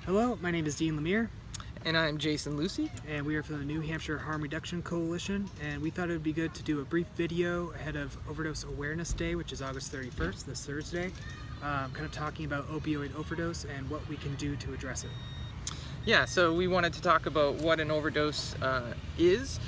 Hello, my name is Dean Lemire, And I'm Jason Lucy. and we are from the New Hampshire Harm Reduction Coalition, and we thought it would be good to do a brief video ahead of Overdose Awareness Day, which is August 31st, this Thursday, kind of talking about opioid overdose and what we can do to address it. Yeah, so we wanted to talk about what an overdose is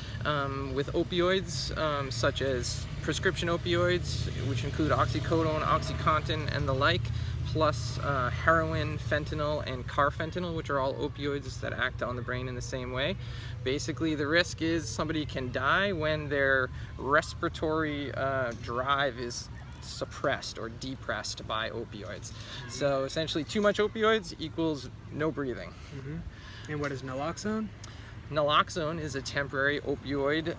with opioids, such as prescription opioids, which include oxycodone, OxyContin, and the like, plus heroin, fentanyl, and carfentanil, which are all opioids that act on the brain in the same way. Basically, the risk is somebody can die when their respiratory drive is suppressed or depressed by opioids. So essentially, too much opioids equals no breathing. And what is naloxone? Naloxone is a temporary opioid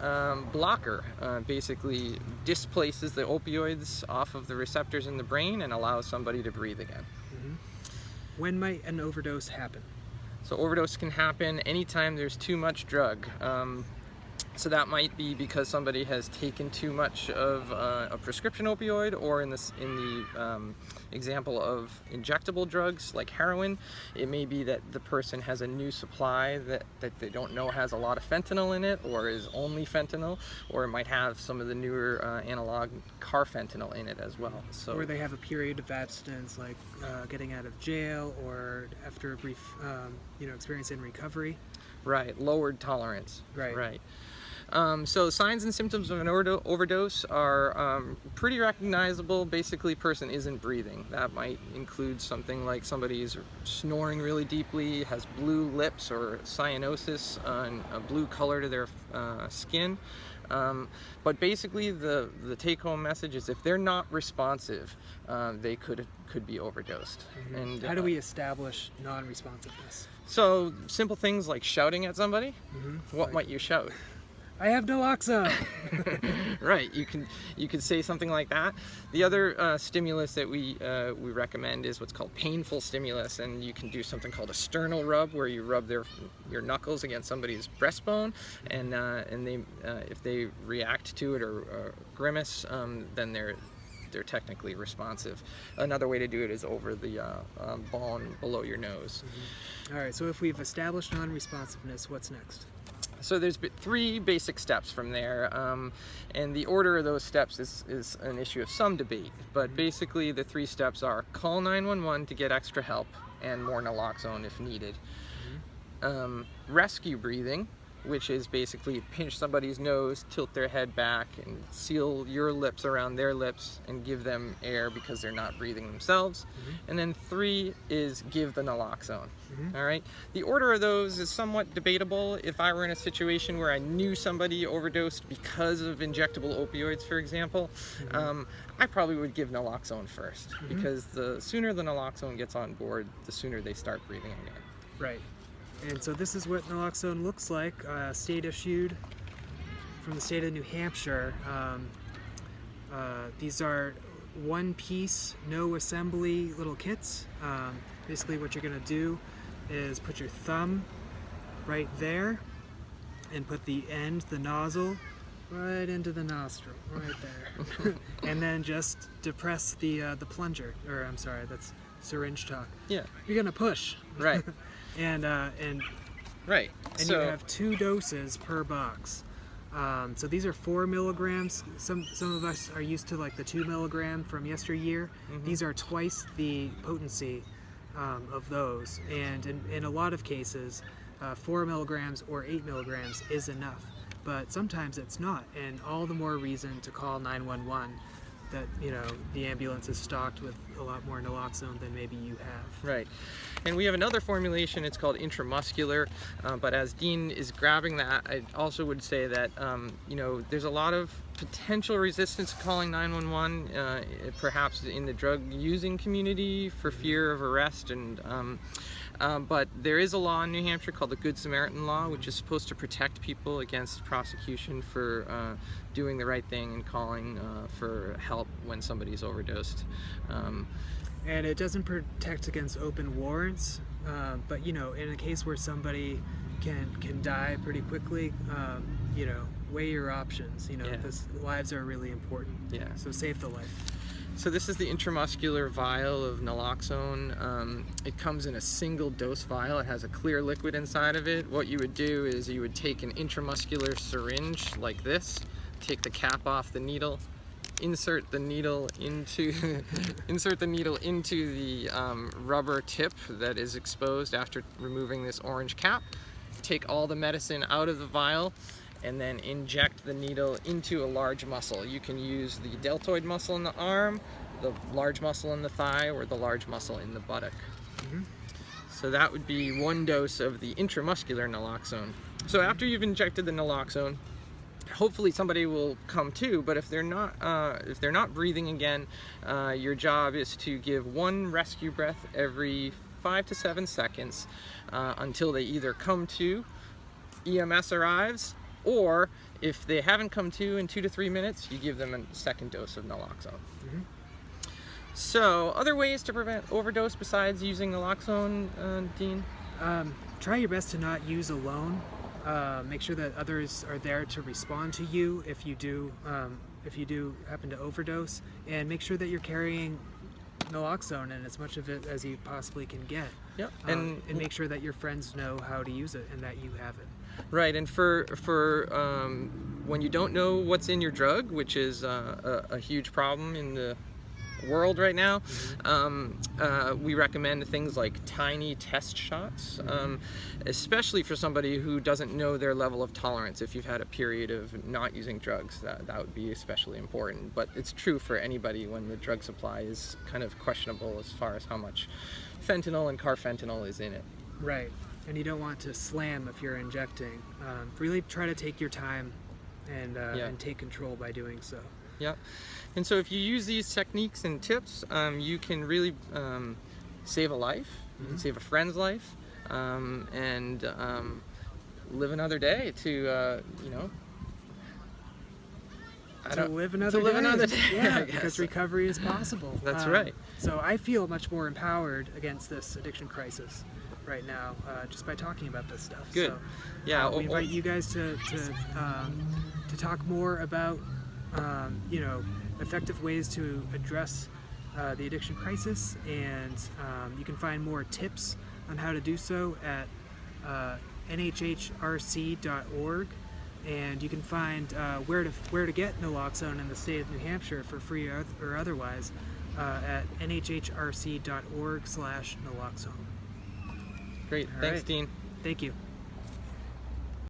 blocker. Basically displaces the opioids off of the receptors in the brain and allows somebody to breathe again. When might an overdose happen? So overdose can happen anytime there's too much drug. So that might be because somebody has taken too much of a prescription opioid, or in the example of injectable drugs like heroin, it may be that the person has a new supply that they don't know has a lot of fentanyl in it, or is only fentanyl, or it might have some of the newer analog carfentanil in it as well. So, Or they have a period of abstinence, like getting out of jail, or after a brief experience in recovery. right, lowered tolerance. Right. So signs and symptoms of an overdose are pretty recognizable. Basically, person isn't breathing. That might include something like somebody is snoring really deeply, has blue lips or cyanosis, and a blue color to their skin. But basically, the take-home message is if they're not responsive, they could be overdosed. And How do we establish non-responsiveness? So simple things like shouting at somebody. What might you shout? I have naloxone! Right, you could say something like that. The other stimulus that we recommend is what's called painful stimulus, and you can do something called a sternal rub, where you rub your knuckles against somebody's breastbone, and they if they react to it or grimace, then they're technically responsive. Another way to do it is over the bone below your nose. All right, so if we've established non-responsiveness, what's next? So there's three basic steps from there, and the order of those steps is an issue of some debate, but basically the three steps are call 911 to get extra help and more naloxone if needed. Rescue breathing, which is basically pinch somebody's nose, tilt their head back, and seal your lips around their lips and give them air because they're not breathing themselves. And then 3 is give the naloxone. All right. The order of those is somewhat debatable. If I were in a situation where I knew somebody overdosed because of injectable opioids, for example, I probably would give naloxone first, because the sooner the naloxone gets on board, the sooner they start breathing again. Right. And so this is what naloxone looks like, state issued from the state of New Hampshire. These are one piece, no assembly little kits. Basically what you're going to do is put your thumb right there and put the end, the nozzle, right into the nostril, right there. And then just depress the plunger, or I'm sorry, that's syringe talk. Yeah. You're going to push. Right. And Right. you So have 2 doses per box. So these are 4 milligrams. Some of us are used to like the 2 milligram from yesteryear. These are twice the potency of those, and in a lot of cases 4 milligrams or 8 milligrams is enough, but sometimes it's not, and all the more reason to call 911, that the ambulance is stocked with a lot more naloxone than maybe you have. Right. And we have another formulation, it's called intramuscular, but as Dean is grabbing that, I also would say that there's a lot of potential resistance to calling 911, perhaps in the drug using community for fear of arrest, and but there is a law in New Hampshire called the Good Samaritan Law, which is supposed to protect people against prosecution for doing the right thing and calling for help when somebody's overdosed. And it doesn't protect against open warrants, but in a case where somebody can die pretty quickly, weigh your options. Yeah. Because lives are really important. Yeah. So save the life. So this is the intramuscular vial of naloxone. It comes in a single dose vial. It has a clear liquid inside of it. What you would do is you would take an intramuscular syringe like this, take the cap off the needle, insert the needle into the rubber tip that is exposed after removing this orange cap. Take all the medicine out of the vial, and then inject the needle into a large muscle. You can use the deltoid muscle in the arm, the large muscle in the thigh, or the large muscle in the buttock. So that would be 1 dose of the intramuscular naloxone. So after you've injected the naloxone, hopefully somebody will come to, but if they're not breathing again, your job is to give 1 rescue breath every 5 to 7 seconds until they either come to, EMS arrives, or if they haven't come to in 2 to 3 minutes, you give them a second dose of naloxone. So, other ways to prevent overdose besides using naloxone, Dean? Try your best to not use alone. Make sure that others are there to respond to you if you do happen to overdose, and make sure that you're carrying naloxone and as much of it as you possibly can get. Yep. And make sure that your friends know how to use it and that you have it. Right, and for when you don't know what's in your drug, which is a huge problem in the world right now, we recommend things like tiny test shots, especially for somebody who doesn't know their level of tolerance. If you've had a period of not using drugs, that would be especially important. But it's true for anybody when the drug supply is kind of questionable as far as how much fentanyl and carfentanil is in it. Right, and you don't want to slam if you're injecting. Really try to take your time and take control by doing so. Yep. And so if you use these techniques and tips, you can really save a life, you can save a friend's life, and live another day to, live another day. Yeah, I guess. because recovery is possible. That's right. So I feel much more empowered against this addiction crisis right now, just by talking about this stuff. Good. So, Yeah. we invite you guys to talk more about effective ways to address the addiction crisis, and you can find more tips on how to do so at NHHRC.org, and you can find where to get naloxone in the state of New Hampshire for free or otherwise at NHHRC.org/naloxone. Great. All Thanks, right. Dean. Thank you.